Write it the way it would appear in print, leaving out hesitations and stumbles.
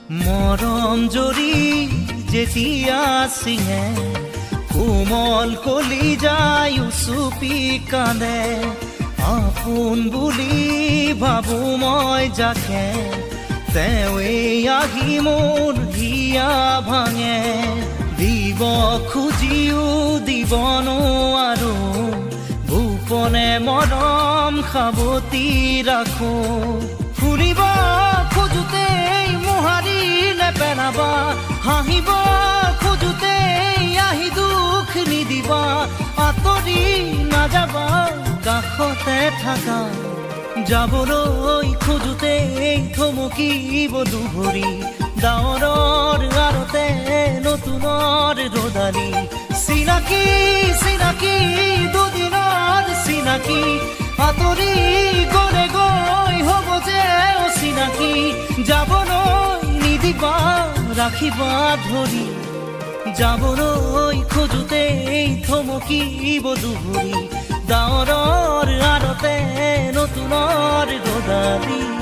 মৰম জৰি যেতিয়া চিঙে কোমল কলিজাই উচুপি কান্দে আপোন বুলি ভাবো মই যাকে তেৱেই আহি মোৰ হিয়া ভাঙে দিব খুজিও দিব নোৱাৰো গোপনে মৰম সাৱতি ৰাখো ফুৰিব খোজোতেই মোহাৰি নেপেলাবা হাঁহিব খোজোতেই আহি দুখ নিদিবা আঁতৰি নাযাবা কাষতে থাকা যাবলৈ খোজোতেই থমকিব দুভৰি ডাৱৰৰ আৰতে নতুনৰ ৰদালি চিনাকি চিনাকি দুদিনৰ চিনাকি আঁতৰি গলে গৈ হ'ব যে অচিনাকি যাবলৈ নিদিবা ৰাখিবা ধৰি যাবলৈ খোজোতেই থমকিব দুভৰি ডাৱৰৰ আৰতে নতুনৰ ৰদালি